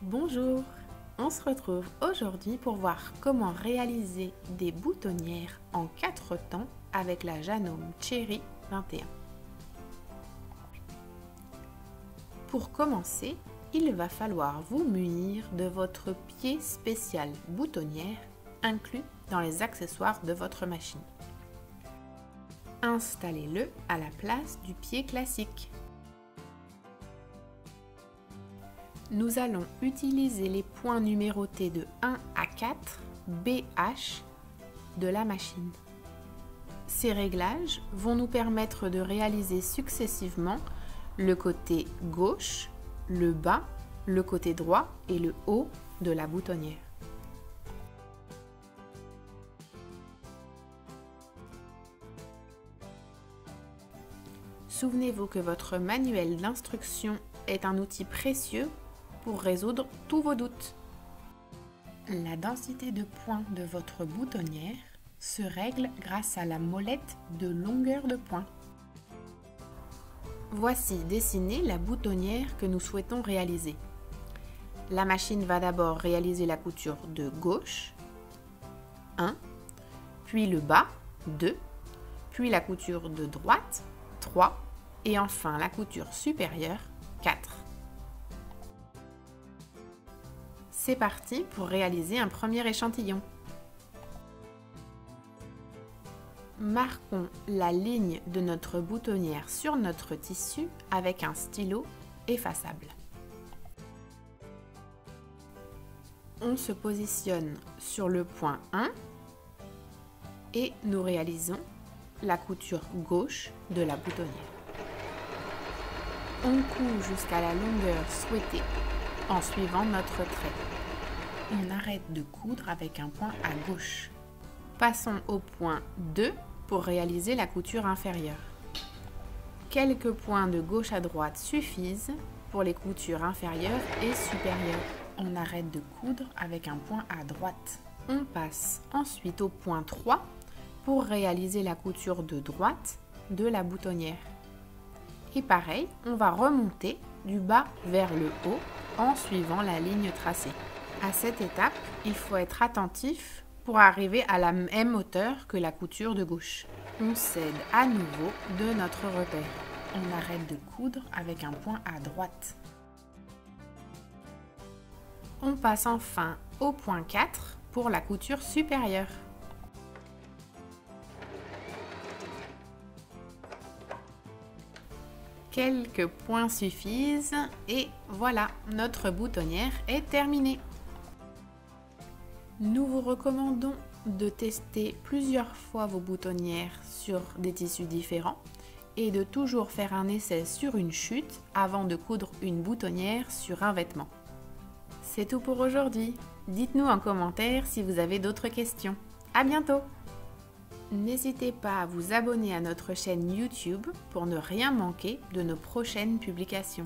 Bonjour, on se retrouve aujourd'hui pour voir comment réaliser des boutonnières en 4 temps avec la Janome Cherry 21. Pour commencer, il va falloir vous munir de votre pied spécial boutonnière inclus dans les accessoires de votre machine. Installez-le à la place du pied classique. Nous allons utiliser les points numérotés de 1 à 4 BH de la machine. Ces réglages vont nous permettre de réaliser successivement le côté gauche, le bas, le côté droit et le haut de la boutonnière. Souvenez-vous que votre manuel d'instruction est un outil précieux pour résoudre tous vos doutes. La densité de points de votre boutonnière se règle grâce à la molette de longueur de points. Voici dessinée la boutonnière que nous souhaitons réaliser. La machine va d'abord réaliser la couture de gauche, 1, puis le bas, 2, puis la couture de droite, 3, et enfin la couture supérieure, 4. C'est parti pour réaliser un premier échantillon. Marquons la ligne de notre boutonnière sur notre tissu avec un stylo effaçable. On se positionne sur le point 1 et nous réalisons la couture gauche de la boutonnière. On coud jusqu'à la longueur souhaitée en suivant notre trait. On arrête de coudre avec un point à gauche. Passons au point 2 pour réaliser la couture inférieure. Quelques points de gauche à droite suffisent pour les coutures inférieures et supérieures. On arrête de coudre avec un point à droite. On passe ensuite au point 3 pour réaliser la couture de droite de la boutonnière. Et pareil, on va remonter du bas vers le haut en suivant la ligne tracée. À cette étape, il faut être attentif pour arriver à la même hauteur que la couture de gauche. On cède à nouveau de notre repère. On arrête de coudre avec un point à droite. On passe enfin au point 4 pour la couture supérieure. Quelques points suffisent et voilà, notre boutonnière est terminée. Nous vous recommandons de tester plusieurs fois vos boutonnières sur des tissus différents et de toujours faire un essai sur une chute avant de coudre une boutonnière sur un vêtement. C'est tout pour aujourd'hui. Dites-nous en commentaire si vous avez d'autres questions. À bientôt! N'hésitez pas à vous abonner à notre chaîne YouTube pour ne rien manquer de nos prochaines publications.